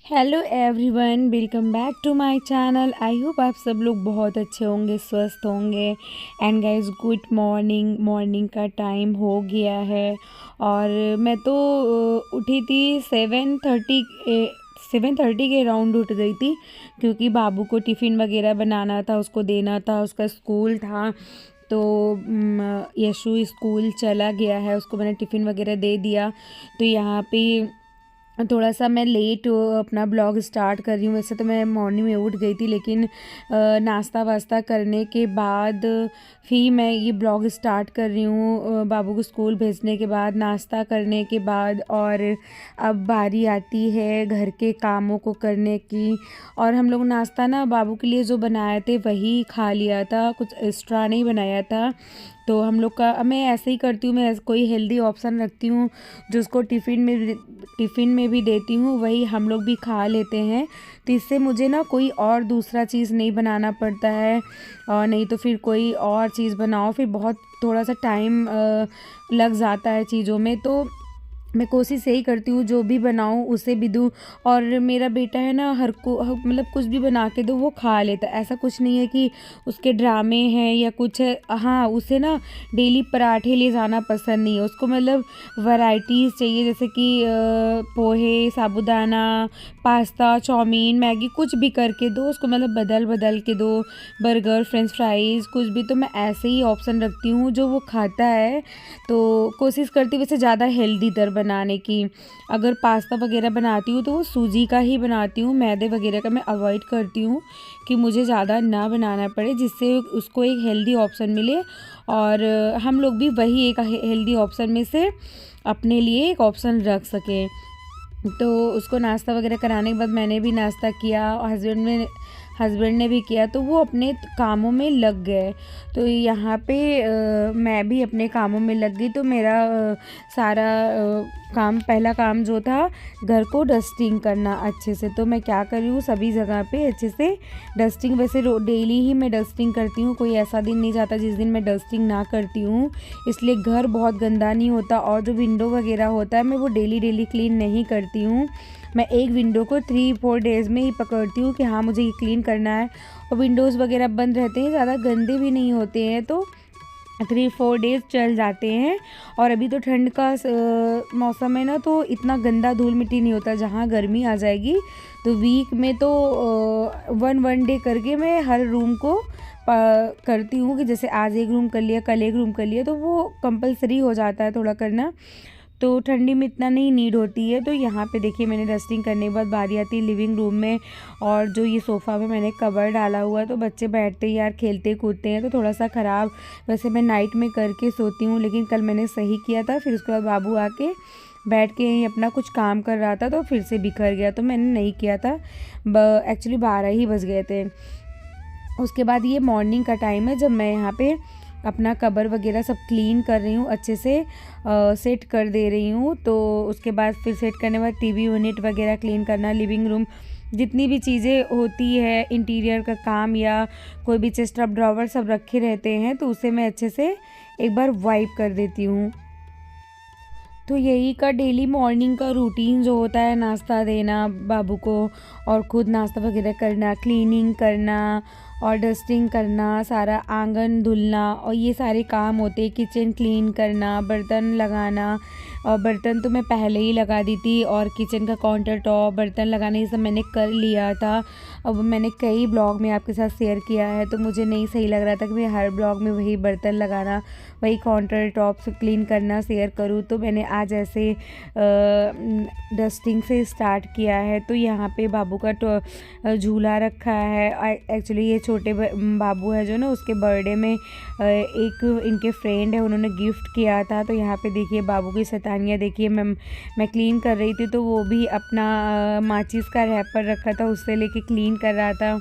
Hello everyone, welcome back to my channel. I hope आप सब लोग बहुत अच्छे होंगे, स्वस्थ होंगे। And guys, good morning. Morning का टाइम हो गया है और मैं तो उठी थी 7:30 के अराउंड उठ गई थी, क्योंकि बाबू को टिफ़िन वगैरह बनाना था, उसको देना था, उसका स्कूल था। तो यशु स्कूल चला गया है, उसको मैंने टिफ़िन वगैरह दे दिया। तो यहाँ पे थोड़ा सा मैं लेट अपना ब्लॉग स्टार्ट कर रही हूँ। वैसे तो मैं मॉर्निंग में उठ गई थी, लेकिन नाश्ता वास्ता करने के बाद फिर मैं ये ब्लॉग स्टार्ट कर रही हूँ। बाबू को स्कूल भेजने के बाद, नाश्ता करने के बाद, और अब बारी आती है घर के कामों को करने की। और हम लोग नाश्ता ना बाबू के लिए जो बनाए थे वही खा लिया था, कुछ एक्स्ट्रा नहीं बनाया था। तो हम लोग का मैं ऐसे ही करती हूँ, मैं कोई हेल्दी ऑप्शन रखती हूँ जो उसको टिफ़िन में भी देती हूँ, वही हम लोग भी खा लेते हैं। तो इससे मुझे ना कोई और दूसरा चीज़ नहीं बनाना पड़ता है, और नहीं तो फिर कोई और चीज़ बनाओ, फिर बहुत थोड़ा सा टाइम लग जाता है चीज़ों में। तो मैं कोशिश यही करती हूँ जो भी बनाऊँ उसे भी दूँ। और मेरा बेटा है ना, मतलब कुछ भी बना के दो वो खा लेता है। ऐसा कुछ नहीं है कि उसके ड्रामे हैं या कुछ है। हाँ, उसे ना डेली पराठे ले जाना पसंद नहीं है, उसको मतलब वैराइटीज़ चाहिए, जैसे कि पोहे, साबूदाना, पास्ता, चाउमीन, मैगी, कुछ भी करके दो उसको, मतलब बदल बदल के दो। बर्गर, फ्रेंच फ्राइज़, कुछ भी। तो मैं ऐसे ही ऑप्शन रखती हूँ जो वो खाता है। तो कोशिश करती हूँ वैसे ज़्यादा हेल्दी दर बनाने की। अगर पास्ता वगैरह बनाती हूँ तो वो सूजी का ही बनाती हूँ, मैदे वगैरह का मैं अवॉइड करती हूँ कि मुझे ज़्यादा ना बनाना पड़े, जिससे उसको एक हेल्दी ऑप्शन मिले और हम लोग भी वही एक हेल्दी ऑप्शन में से अपने लिए एक ऑप्शन रख सकें। तो उसको नाश्ता वगैरह कराने के बाद मैंने भी नाश्ता किया और हस्बैंड ने भी किया, तो वो अपने कामों में लग गए। तो यहाँ पे मैं भी अपने कामों में लग गई। तो मेरा सारा पहला काम जो था, घर को डस्टिंग करना अच्छे से। तो मैं क्या कर रही हूँ, सभी जगह पे अच्छे से डस्टिंग। वैसे डेली ही मैं डस्टिंग करती हूँ, कोई ऐसा दिन नहीं जाता जिस दिन मैं डस्टिंग ना करती हूँ, इसलिए घर बहुत गंदा नहीं होता। और जो विंडो वगैरह होता है, मैं वो डेली क्लीन नहीं करती हूँ। मैं एक विंडो को 3-4 डेज़ में ही पकड़ती हूँ कि हाँ, मुझे ये क्लीन करना है। और विंडोज़ वगैरह बंद रहते हैं, ज़्यादा गंदे भी नहीं होते हैं, तो 3-4 डेज़ चल जाते हैं। और अभी तो ठंड का मौसम है ना, तो इतना गंदा धूल मिट्टी नहीं होता। जहाँ गर्मी आ जाएगी तो वीक में तो 1 डे करके मैं हर रूम को करती हूँ, कि जैसे आज एक रूम कर लिया, कल एक रूम कर लिया, तो वो कंपलसरी हो जाता है थोड़ा करना। तो ठंडी में इतना नहीं नीड होती है। तो यहाँ पे देखिए, मैंने डस्टिंग करने के बाद बारी आती है लिविंग रूम में। और जो ये सोफ़ा में मैंने कवर डाला हुआ है, तो बच्चे बैठते ही यार खेलते कूदते हैं, तो थोड़ा सा ख़राब। वैसे मैं नाइट में करके सोती हूँ, लेकिन कल मैंने सही किया था। फिर उसके बाद बाबू आके बैठ के यहीं अपना कुछ काम कर रहा था, तो फिर से बिखर गया, तो मैंने नहीं किया था। एक्चुअली 12 ही बज गए थे। उसके बाद ये मॉर्निंग का टाइम है, जब मैं यहाँ पे अपना कबर वगैरह सब क्लीन कर रही हूँ, अच्छे से सेट कर दे रही हूँ। तो उसके बाद फिर सेट करने के बाद टीवी यूनिट वगैरह क्लीन करना, लिविंग रूम, जितनी भी चीज़ें होती है इंटीरियर का काम, या कोई भी चेस्ट ऑफ ड्रॉवर सब रखे रहते हैं, तो उसे मैं अच्छे से एक बार वाइप कर देती हूँ। तो यही का डेली मॉर्निंग का रूटीन जो होता है, नाश्ता देना बाबू को और ख़ुद नाश्ता वगैरह करना, क्लीनिंग करना और डस्टिंग करना, सारा आंगन धुलना, और ये सारे काम होते हैं। किचन क्लीन करना, बर्तन लगाना, और बर्तन तो मैं पहले ही लगा दी थी, और किचन का काउंटर टॉप, बर्तन लगाना, ये सब मैंने कर लिया था। अब मैंने कई ब्लॉग में आपके साथ शेयर किया है, तो मुझे नहीं सही लग रहा था कि मैं हर ब्लॉग में वही बर्तन लगाना, वही काउंटर टॉप से क्लीन करना शेयर करूँ। तो मैंने आज ऐसे डस्टिंग से स्टार्ट किया है। तो यहाँ पे बाबू का झूला रखा है। एक्चुअली ये छोटे बाबू है जो ना, उसके बर्थडे में एक इनके फ्रेंड है, उन्होंने गिफ्ट किया था। तो यहाँ पे देखिए बाबू की शैतानियाँ देखिए। मैं क्लीन कर रही थी, तो वो भी अपना माचिस का रैपर रखा था, उससे लेके क्लीन कर रहा था।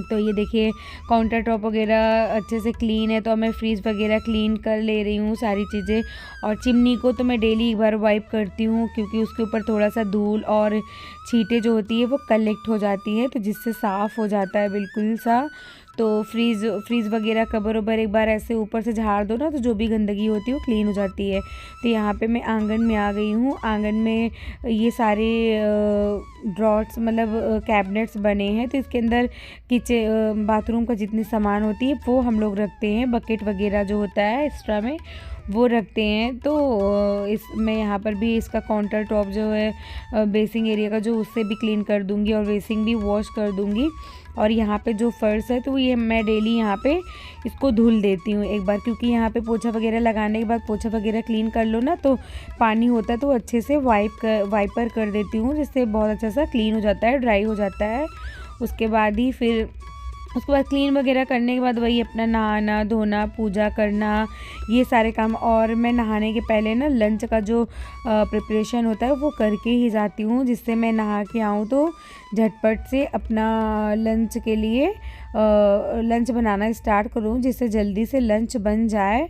तो ये देखिए काउंटर टॉप वगैरह अच्छे से क्लीन है, तो मैं फ्रीज वगैरह क्लीन कर ले रही हूँ सारी चीज़ें। और चिमनी को तो मैं डेली एक बार वाइप करती हूँ, क्योंकि उसके ऊपर थोड़ा सा धूल और छींटे जो होती है वो कलेक्ट हो जाती है, तो जिससे साफ़ हो जाता है बिल्कुल सा। तो फ्रीज़ वगैरह कवर वबर एक बार ऐसे ऊपर से झाड़ दो ना, तो जो भी गंदगी होती है वो क्लीन हो जाती है। तो यहाँ पे मैं आंगन में आ गई हूँ। आंगन में ये सारे ड्रॉर्स मतलब कैबिनेट्स बने हैं, तो इसके अंदर बाथरूम का जितनी सामान होती है वो हम लोग रखते हैं। बकेट वगैरह जो होता है एक्स्ट्रा में वो रखते हैं। तो मैं यहाँ पर भी इसका काउंटर टॉप जो है बेसिंग एरिया का जो, उससे भी क्लीन कर दूँगी और बेसिंग भी वॉश कर दूँगी। और यहाँ पे जो फर्श है तो ये मैं डेली यहाँ पे इसको धुल देती हूँ एक बार, क्योंकि यहाँ पे पोछा वगैरह लगाने के बाद पोछा वगैरह क्लीन कर लो ना, तो पानी होता है तो अच्छे से वाइपर कर देती हूँ, जिससे बहुत अच्छा सा क्लीन हो जाता है, ड्राई हो जाता है। उसके बाद क्लीन वगैरह करने के बाद वही अपना नहाना धोना पूजा करना ये सारे काम। और मैं नहाने के पहले ना लंच का जो प्रिपरेशन होता है वो करके ही जाती हूँ, जिससे मैं नहा के आऊँ तो झटपट से अपना लंच के लिए लंच बनाना स्टार्ट करूँ, जिससे जल्दी से लंच बन जाए।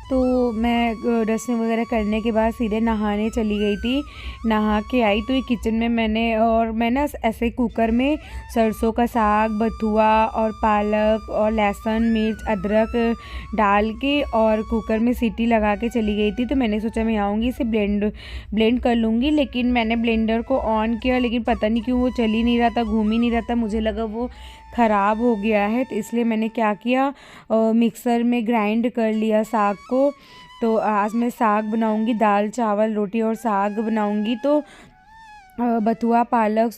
तो मैं डस्टिंग वगैरह करने के बाद सीधे नहाने चली गई थी। नहा के आई तो ये किचन में मैं ना ऐसे कुकर में सरसों का साग, बथुआ और पालक और लहसुन मिर्च अदरक डाल के और कुकर में सीटी लगा के चली गई थी। तो मैंने सोचा मैं आऊँगी इसे ब्लेंड कर लूँगी, लेकिन मैंने ब्लेंडर को ऑन किया, लेकिन पता नहीं क्यों वो चल ही नहीं रहा था, घूम ही नहीं रहा था। मुझे लगा वो ख़राब हो गया है, तो इसलिए मैंने क्या किया मिक्सर में ग्राइंड कर लिया साग को। तो आज मैं साग बनाऊंगी, दाल चावल रोटी और साग बनाऊंगी। तो बथुआ पालक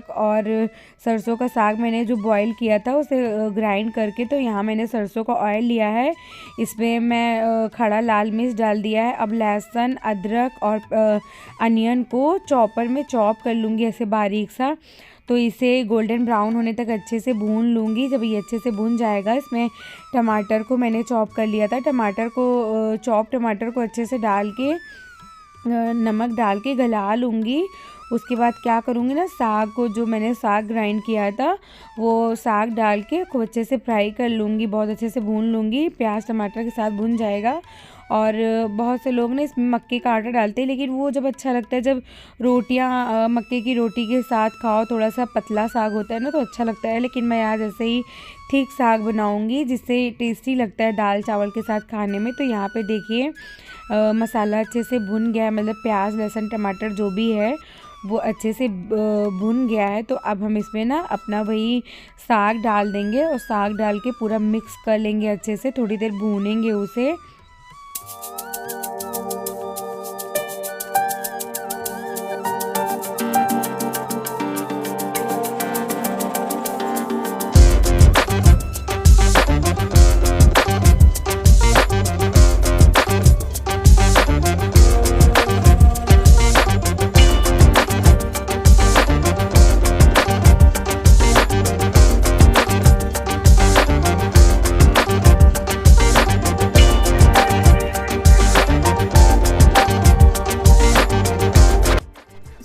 और सरसों का साग मैंने जो बॉईल किया था उसे ग्राइंड करके, तो यहाँ मैंने सरसों का ऑयल लिया है, इसमें मैं खड़ा लाल मिर्च डाल दिया है। अब लहसुन अदरक और अनियन को चॉपर में चॉप कर लूँगी ऐसे बारीक सा। तो इसे गोल्डन ब्राउन होने तक अच्छे से भून लूँगी। जब ये अच्छे से भून जाएगा, इसमें टमाटर को मैंने चॉप कर लिया था, टमाटर को अच्छे से डाल के नमक डाल के गला लूँगी। उसके बाद क्या करूँगी ना, साग को जो मैंने साग ग्राइंड किया था वो साग डाल के खूब अच्छे से फ्राई कर लूँगी, बहुत अच्छे से भून लूँगी, प्याज टमाटर के साथ भून जाएगा। और बहुत से लोग ना इसमें मक्के का आटा डालते हैं, लेकिन वो जब अच्छा लगता है जब रोटियां मक्के की रोटी के साथ खाओ, थोड़ा सा पतला साग होता है ना तो अच्छा लगता है। लेकिन मैं आज ऐसे ही ठीक साग बनाऊंगी जिससे टेस्टी लगता है दाल चावल के साथ खाने में। तो यहाँ पे देखिए मसाला अच्छे से भुन गया है, मतलब प्याज लहसुन टमाटर जो भी है वो अच्छे से भुन गया है। तो अब हम इसमें ना अपना वही साग डाल देंगे और साग डाल के पूरा मिक्स कर लेंगे अच्छे से, थोड़ी देर भूनेंगे उसे।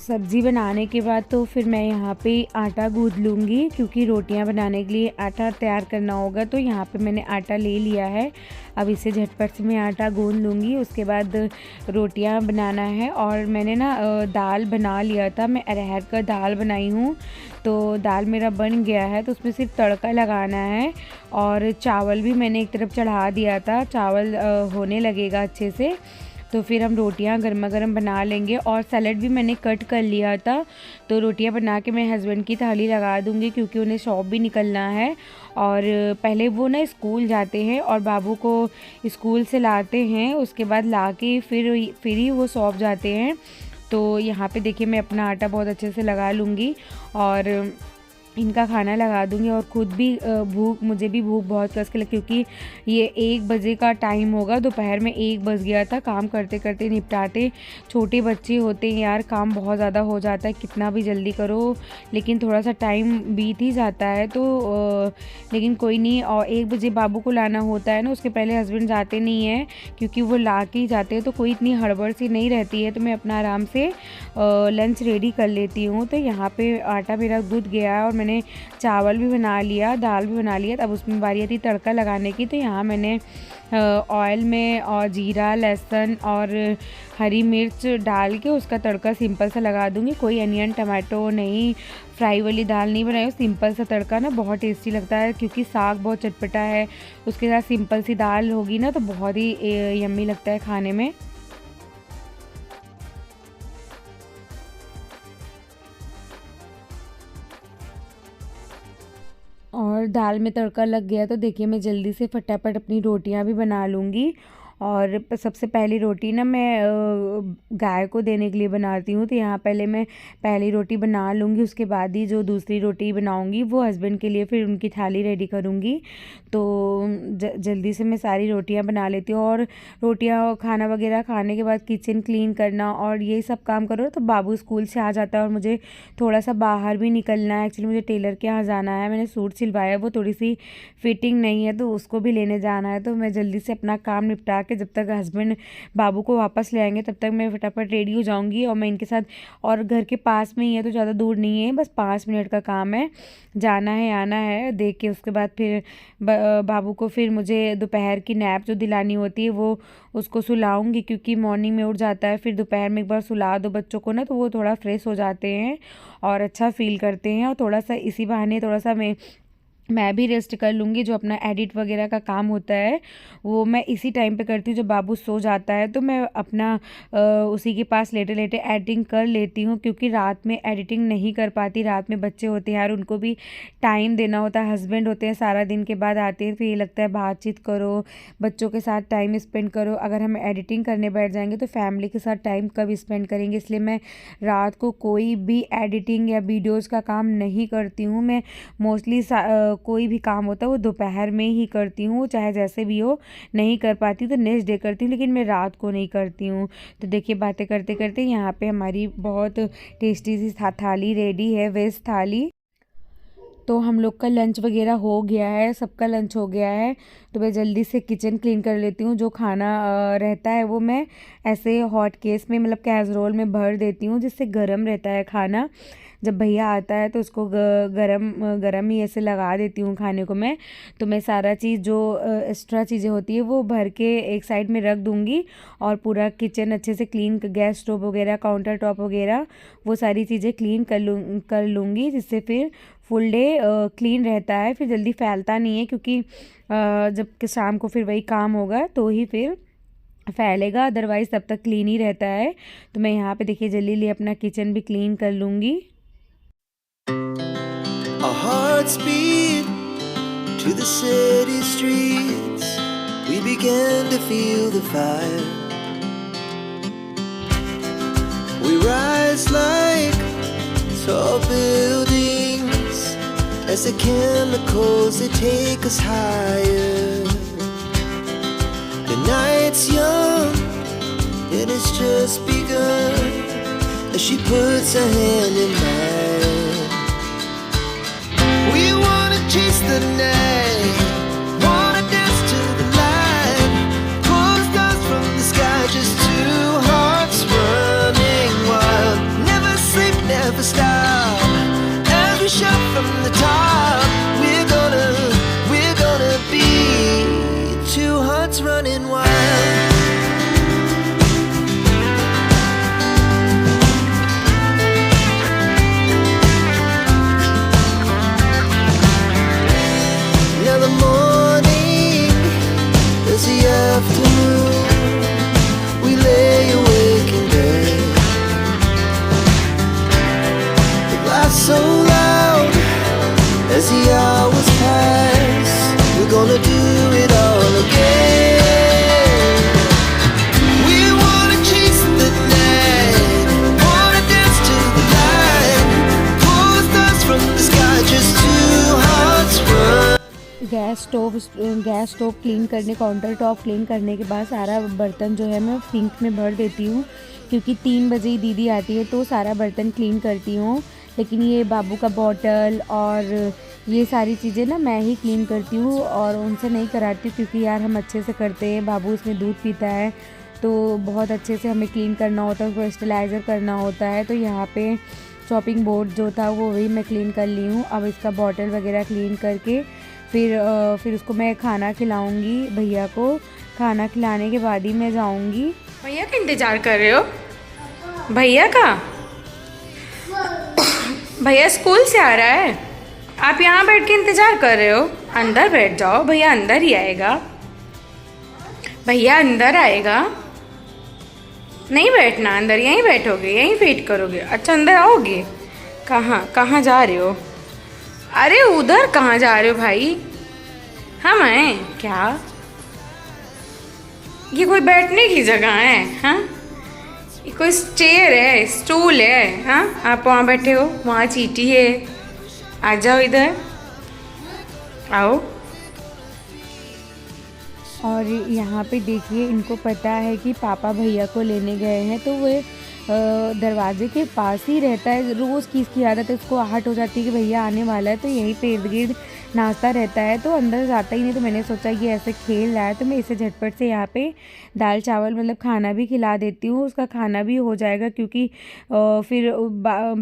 सब्ज़ी बनाने के बाद तो फिर मैं यहाँ पे आटा गूँथ लूँगी, क्योंकि रोटियाँ बनाने के लिए आटा तैयार करना होगा। तो यहाँ पे मैंने आटा ले लिया है, अब इसे झटपट से मैं आटा गूँथ लूँगी। उसके बाद रोटियाँ बनाना है। और मैंने ना दाल बना लिया था, मैं अरहर का दाल बनाई हूँ। तो दाल मेरा बन गया है, तो उसमें सिर्फ तड़का लगाना है। और चावल भी मैंने एक तरफ चढ़ा दिया था, चावल होने लगेगा अच्छे से, तो फिर हम रोटियां गर्मा गर्म बना लेंगे। और सैलेड भी मैंने कट कर लिया था, तो रोटियां बना के मैं हस्बैंड की थाली लगा दूंगी, क्योंकि उन्हें शॉप भी निकलना है। और पहले वो ना स्कूल जाते हैं और बाबू को स्कूल से लाते हैं, उसके बाद ला के फिर ही वो शॉप जाते हैं। तो यहाँ पे देखिए मैं अपना आटा बहुत अच्छे से लगा लूँगी और इनका खाना लगा दूंगी। और ख़ुद भी मुझे भी भूख बहुत कस के लगी, क्योंकि ये 1 बजे का टाइम होगा, दोपहर में 1 बज गया था काम करते करते निपटाते। छोटे बच्चे होते हैं यार, काम बहुत ज़्यादा हो जाता है, कितना भी जल्दी करो लेकिन थोड़ा सा टाइम बीत ही जाता है। तो लेकिन कोई नहीं। और 1 बजे बाबू को लाना होता है ना, उसके पहले हस्बैंड जाते नहीं हैं, क्योंकि वो ला के ही जाते हैं, तो कोई इतनी हड़बड़ सी नहीं रहती है। तो मैं अपना आराम से लंच रेडी कर लेती हूँ। तो यहाँ पे आटा मेरा गूँथ गया है और मैंने चावल भी बना लिया, दाल भी बना लिया। अब उसमें बारी आती तड़का लगाने की। तो यहाँ मैंने ऑयल में और जीरा, लहसुन और हरी मिर्च डाल के उसका तड़का सिंपल सा लगा दूँगी। कोई अनियन टमाटो नहीं, फ्राई वाली दाल नहीं बनाई हूँ। सिंपल सा तड़का ना बहुत टेस्टी लगता है, क्योंकि साग बहुत चटपटा है, उसके साथ सिंपल सी दाल होगी ना तो बहुत ही यम्मी लगता है खाने में। और दाल में तड़का लग गया तो देखिए मैं जल्दी से फटाफट अपनी रोटियां भी बना लूँगी। और सबसे पहली रोटी ना मैं गाय को देने के लिए बनाती हूँ, तो यहाँ पहले मैं पहली रोटी बना लूँगी, उसके बाद ही जो दूसरी रोटी बनाऊँगी वो हस्बैंड के लिए फिर उनकी थाली रेडी करूँगी। तो जल्दी से मैं सारी रोटियाँ बना लेती हूँ। और रोटियाँ खाना वगैरह खाने के बाद किचन क्लीन करना और ये सब काम करो तो बाबू स्कूल से आ जाता है और मुझे थोड़ा सा बाहर भी निकलना है। एक्चुअली मुझे टेलर के यहाँ जाना है, मैंने सूट सिलवाया, वो थोड़ी सी फिटिंग नहीं है तो उसको भी लेने जाना है। तो मैं जल्दी से अपना काम निपटा के जब तक हस्बैंड बाबू को वापस ले आएंगे तब तक मैं फटाफट रेडी हो जाऊंगी और मैं इनके साथ, और घर के पास में ही है तो ज़्यादा दूर नहीं है, बस 5 मिनट का काम है, जाना है आना है। देख के उसके बाद फिर बाबू को फिर मुझे दोपहर की नैप जो दिलानी होती है वो उसको सुलाऊंगी, क्योंकि मॉर्निंग में उठ जाता है। फिर दोपहर में एक बार सुला दो बच्चों को ना तो वो थोड़ा फ्रेश हो जाते हैं और अच्छा फील करते हैं। और थोड़ा सा इसी बहाने थोड़ा सा मैं भी रेस्ट कर लूँगी। जो अपना एडिट वगैरह का काम होता है वो मैं इसी टाइम पे करती हूँ, जब बाबू सो जाता है तो मैं अपना उसी के पास लेटे लेटे एडिटिंग कर लेती हूँ, क्योंकि रात में एडिटिंग नहीं कर पाती। रात में बच्चे होते हैं यार, उनको भी टाइम देना होता है, हस्बैंड होते हैं सारा दिन के बाद आते हैं, फिर ये लगता है बातचीत करो, बच्चों के साथ टाइम स्पेंड करो। अगर हम एडिटिंग करने बैठ जाएंगे तो फैमिली के साथ टाइम कब स्पेंड करेंगे, इसलिए मैं रात को कोई भी एडिटिंग या वीडियोज़ का काम नहीं करती हूँ। मैं मोस्टली कोई भी काम होता है वो दोपहर में ही करती हूँ, चाहे जैसे भी हो। नहीं कर पाती तो नेक्स्ट डे करती हूँ, लेकिन मैं रात को नहीं करती हूँ। तो देखिए बातें करते करते यहाँ पे हमारी बहुत टेस्टी सी थाली रेडी है, वेज थाली। तो हम लोग का लंच वगैरह हो गया है, सबका लंच हो गया है। तो मैं जल्दी से किचन क्लीन कर लेती हूँ। जो खाना रहता है वो मैं ऐसे हॉट केस में, मतलब कैसरोल में भर देती हूँ, जिससे गर्म रहता है खाना। जब भैया आता है तो उसको गरम गरम ही ऐसे लगा देती हूँ खाने को मैं। तो मैं सारा चीज़ जो एक्स्ट्रा चीज़ें होती है वो भर के एक साइड में रख दूँगी और पूरा किचन अच्छे से क्लीन, गैस स्टोव वगैरह, काउंटर टॉप वगैरह, वो सारी चीज़ें क्लीन कर लूँगी, जिससे फिर फुल डे क्लीन रहता है, फिर जल्दी फैलता नहीं है। क्योंकि जब शाम को फिर वही काम होगा तो ही फिर फैलेगा, अदरवाइज़ तब तक क्लीन ही रहता है। तो मैं यहाँ पे देखिए जल्दी अपना किचन भी क्लीन कर लूँगी। Our hearts beat to the city streets. We began to feel the fire. We rise like tall buildings as the chemicals they take us higher. The night's young and it's just begun as she puts her hand in mine. We wanna chase the night, wanna dance to the light, pull stars from the sky, just two hearts running wild. Never sleep, never stop, as we shout from the top. We're gonna be two hearts running wild. We lay awake in bed. The glass so loud as the hours pass. We're gonna do it all again. We wanna chase the night, wanna dance to the light, pull stars from the sky, just two hearts run. Gas stove clean करने, counter top clean करने के बाद सारा बर्तन जो है मैं sink में भर देती हूँ, क्योंकि 3 बजे ही दीदी आती है तो सारा बर्तन क्लीन करती हूँ। लेकिन ये बाबू का बॉटल और ये सारी चीज़ें ना मैं ही क्लीन करती हूँ और उनसे नहीं कराती, क्योंकि यार हम अच्छे से करते हैं, बाबू इसमें दूध पीता है तो बहुत अच्छे से हमें क्लीन करना होता है, उसको स्टेलाइज़र करना होता है। तो यहाँ पे चॉपिंग बोर्ड जो था वो वही मैं क्लीन कर ली हूँ। अब इसका बॉटल वगैरह क्लीन करके फिर उसको मैं खाना खिलाऊंगी भैया को। खाना खिलाने के बाद ही मैं जाऊंगी। भैया का इंतज़ार कर रहे हो? भैया का? भैया स्कूल से आ रहा है, आप यहाँ बैठ के इंतज़ार कर रहे हो? अंदर बैठ जाओ, भैया अंदर ही आएगा। भैया अंदर आएगा। नहीं बैठना अंदर, यहीं बैठोगे, यहीं वेट करोगे? अच्छा अंदर आओगे। कहाँ कहाँ जा रहे हो? अरे उधर कहाँ जा रहे हो भाई? हम हैं क्या? ये कोई बैठने की जगह है? हाँ, ये कोई चेयर है, स्टूल है? हाँ, आप वहाँ बैठे हो, वहाँ चींटी है। आ जाओ इधर, आओ। और यहाँ पे देखिए, इनको पता है कि पापा भैया को लेने गए हैं, तो वे दरवाजे के पास ही रहता है। रोज़ की इसकी आदत है, इसको आहट हो जाती है कि भैया आने वाला है, तो यहीं पे इर्द गिर्द नाचता रहता है, तो अंदर जाता ही नहीं। तो मैंने सोचा ये ऐसे खेल रहा है तो मैं इसे झटपट से यहाँ पे दाल चावल मतलब खाना भी खिला देती हूँ, उसका खाना भी हो जाएगा, क्योंकि फिर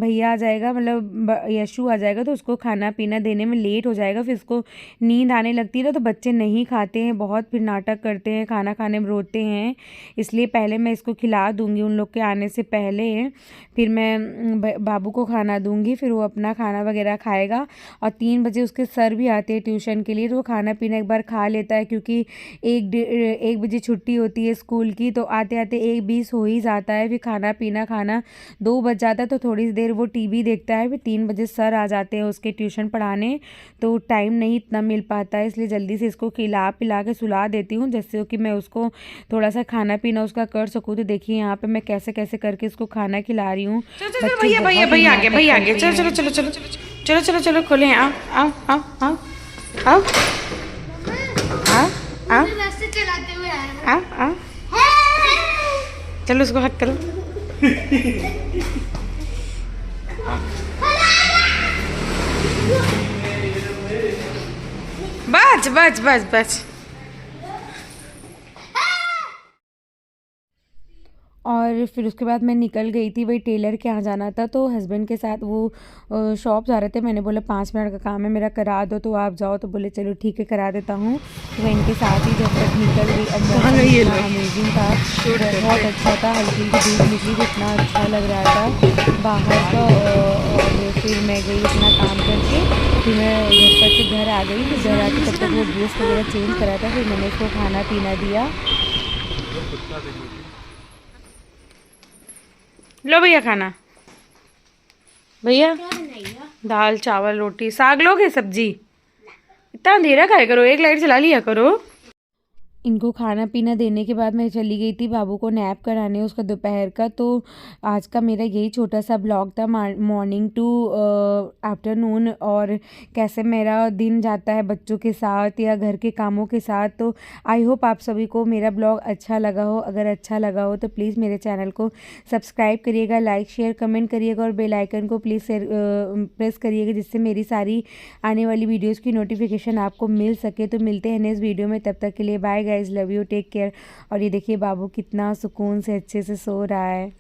भैया आ जाएगा, मतलब यशु आ जाएगा, तो उसको खाना पीना देने में लेट हो जाएगा। फिर उसको नींद आने लगती है ना, तो बच्चे नहीं खाते हैं, बहुत फिर नाटक करते हैं, खाना खाने में रोते हैं। इसलिए पहले मैं इसको खिला दूँगी उन लोग के आने से पहले। फिर मैं बाबू को खाना दूँगी, फिर वो अपना खाना वगैरह खाएगा। और 3 बजे उसके सर भी आते हैं ट्यूशन के लिए, तो वो खाना पीना एक बार खा लेता है, क्योंकि 1 बजे छुट्टी होती है स्कूल की, तो आते आते 1:20 हो ही जाता है। फिर खाना पीना खाना 2 बज जाता है, तो थोड़ी देर वो टीवी देखता है। फिर 3 बजे सर आ जाते हैं उसके ट्यूशन पढ़ाने, तो टाइम नहीं इतना मिल पाता है, इसलिए जल्दी से इसको खिला पिला के सुला देती हूँ, जिससे कि मैं उसको थोड़ा सा खाना पीना उसका कर सकूँ। तो देखिए यहाँ पे मैं कैसे कैसे करके इसको खाना खिला रही हूँ। भैया भैया भैया आगे, भैया आगे, चलो चलो चलो चलो चलो चलो चलो खोले, आओ आओ आओ आओ आओ आओ आओ रास्ते चलाते हुए आए। आओ आओ, चलो उसको हक करो। बस बस बस बस। और फिर उसके बाद मैं निकल गई थी, वही टेलर के यहाँ जाना था, तो हस्बैंड के साथ वो शॉप जा रहे थे। मैंने बोला 5 मिनट का काम है मेरा, करा दो, तो आप जाओ। तो बोले चलो ठीक है करा देता हूँ। तो मैं इनके साथ ही जब तक निकल गई, अमेजिंग था, बहुत अच्छा था। हल्की हल्की धूप निकली तो इतना अच्छा लग रहा था बाहर का। और फिर मैं गई अपना काम करके, फिर मैं झटपट से घर आ गई। फिर घर आके तब तक वो ड्रेस वगैरह चेंज करा था, फिर मैंने उसको खाना पीना दिया। लो भैया खाना, भैया दाल चावल रोटी साग लोगे, सब्जी? इतना अंधेरा खाया करो, एक लाइट चला लिया करो। इनको खाना पीना देने के बाद मैं चली गई थी बाबू को नैप कराने उसका दोपहर का। तो आज का मेरा यही छोटा सा ब्लॉग था, मॉर्निंग टू आफ्टरनून, और कैसे मेरा दिन जाता है बच्चों के साथ या घर के कामों के साथ। तो आई होप आप सभी को मेरा ब्लॉग अच्छा लगा हो। अगर अच्छा लगा हो तो प्लीज़ मेरे चैनल को सब्सक्राइब करिएगा, लाइक शेयर कमेंट करिएगा, और बेल आइकन को प्लीज़ प्रेस करिएगा, जिससे मेरी सारी आने वाली वीडियोज़ की नोटिफिकेशन आपको मिल सके। तो मिलते हैं नेक्स्ट वीडियो में, तब तक के लिए bye guys, love you, take care. और ये देखिए बाबू कितना सुकून से अच्छे से सो रहा है।